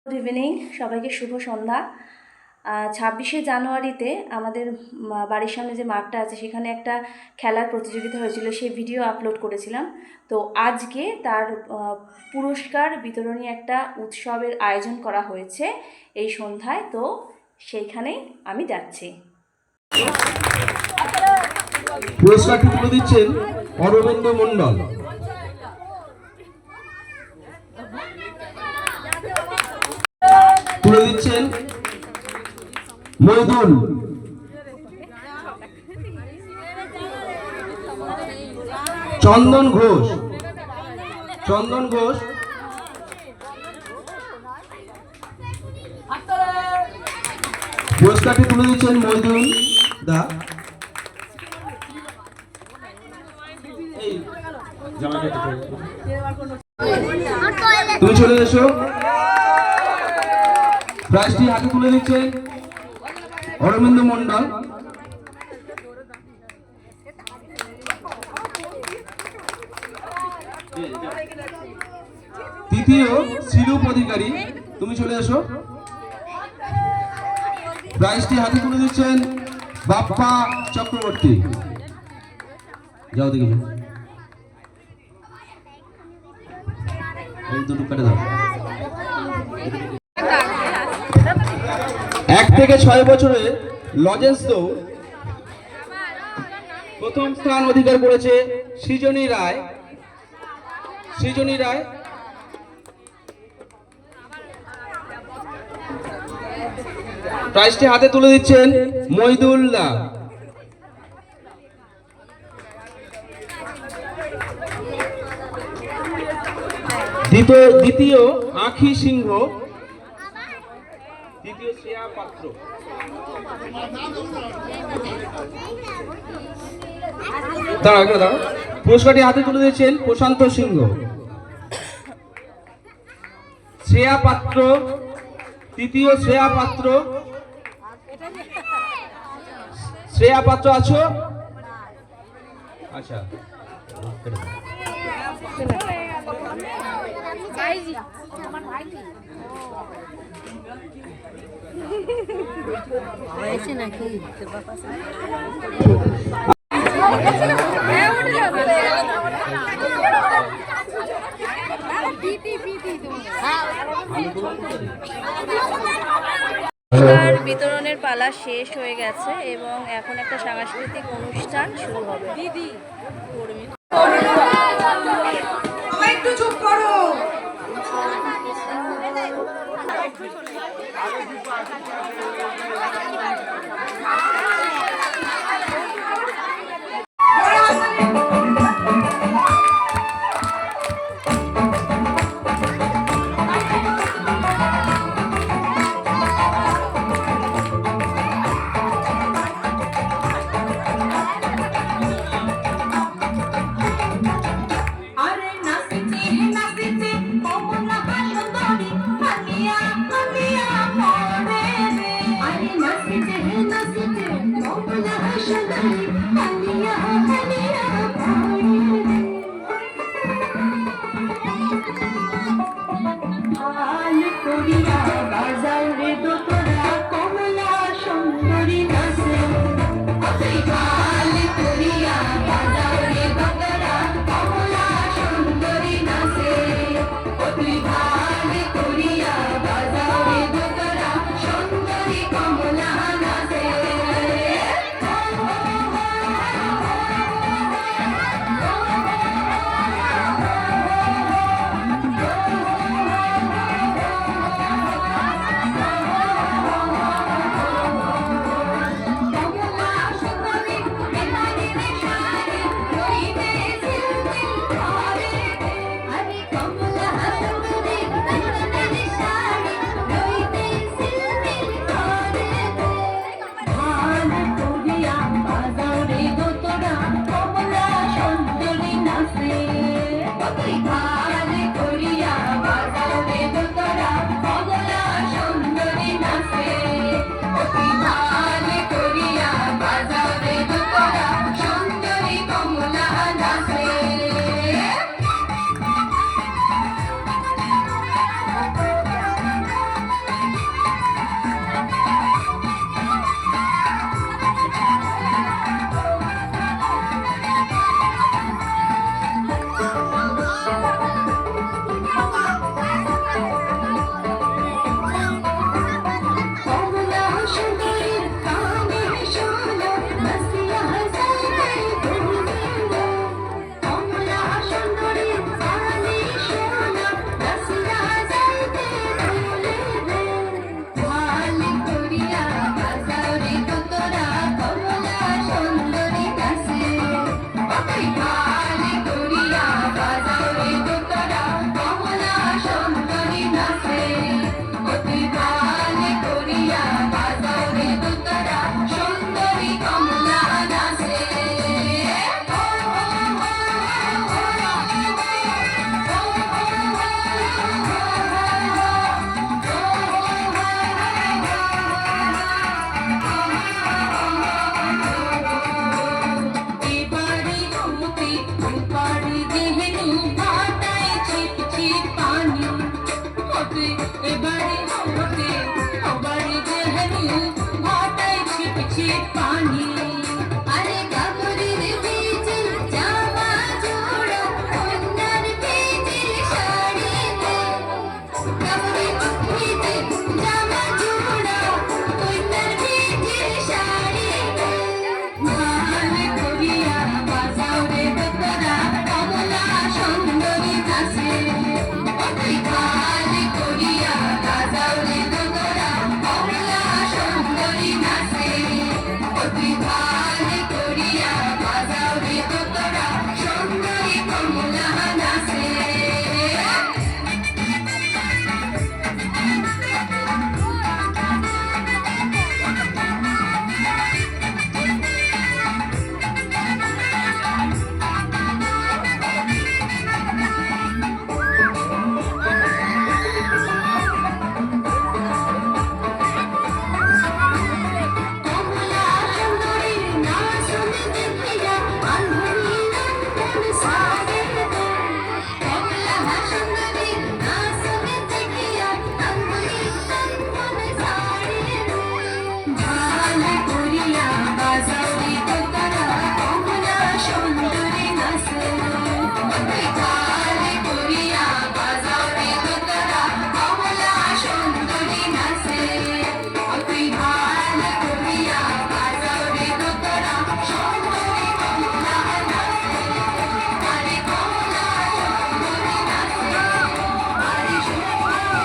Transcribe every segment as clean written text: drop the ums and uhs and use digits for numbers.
Good evening, সবাইকে শুভ সন্ধ্যা। 26শে জানুয়ারিতে আমাদের বাড়ির সামনে যে মাঠটা আছে সেখানে একটা খেলার প্রতিযোগিতা হয়েছিল, সেই ভিডিও আপলোড করেছিলাম। তো আজকে তার পুরস্কার বিতরণী একটা উৎসবের আয়োজন করা হয়েছে এই সন্ধ্যায়। তো সেইখানেই আমি যাচ্ছি। পুরস্কারটি তুলে দিচ্ছেন অরবিন্দ মণ্ডল। তুলে দিচ্ছেন মইদুল। চন্দন ঘোষ। পুরস্কারটি তুলে দিচ্ছেন মইদুল দা। তুমি চলে এসো। প্রাইজটি হাতে তুলে দিচ্ছেন অরবিন্দ মণ্ডল। তৃতীয় শিরূপ অধিকারী, তুমি চলে এসো। প্রাইজটি হাতে তুলে দিচ্ছেন বাপ্পা চক্রবর্তী। যাও দেখি, দুটো কাটে দাও। 1 থেকে 6 বছরের লজেন্স দৌড় প্রথম স্থান অধিকার করেছে সৃজনী রায়। প্রাইজটি হাতে তুলে দিচ্ছেন মইদুল দা। দ্বিতীয় আঁখি সিংহ। তৃতীয় শ্রেয়া পাত্র। দাঁড়াও, পুরস্কারটি হাতে তুলে দিয়েছেন প্রশান্ত সিংহ। শ্রেয়া পাত্র, তৃতীয় শ্রেয়া পাত্র আছো? আচ্ছা, নাকি বিতরণের পালা শেষ হয়ে গেছে এবং এখন একটা সাংস্কৃতিক অনুষ্ঠান শুরু হবে। একটু চুপ করো। এবারে হতে সবারই যেহেতু ঘটায় ছিট ছিট পানি আরে কাপড়ের ভিজে জামা জোড়া কন্যার ভিজে শাড়িতে কাপড়ের ভিজে জামা জোড়া কন্যার ভিজে শাড়িতে ভাল করিয়া বাজাও রে দোতরা কমলা সুন্দরী নাচে অতি ভাল করিয়া বাজাও রে দোতরা কমলা সুন্দরী নাচে অতি ভাল করিয়া বাজাও রে দোতরা সুন্দরী কমলা নাচে কমলা সুন্দরীর নাচ দেখিয়া আন্ধুরি নন্দন সারে কমলা সুন্দরীর নাচ দেখিয়া আন্ধুরি নন্দন সারে ভাল করিয়া বাজাও রে দোতরা কমলা সুন্দরী নাচে ভাল করিয়া বাজাও রে দোতরা কমলা সুন্দরী নাচে অতি ভাল করিয়া বাজাও রে দোতরা সুন্দরী কমলা নাচে আরে কমলা সুন্দরী নাচে আরে সুন্দরী কমলা নাচে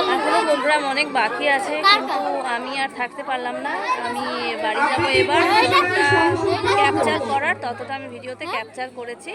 আরে প্রোগ্রাম অনেক বাকি আছে, কিন্তু আমি আর থাকতে পারলাম না। আমি বাড়ি যাবো এবার। ক্যাপচার করার ততটা আমি ভিডিওতে ক্যাপচার করেছি।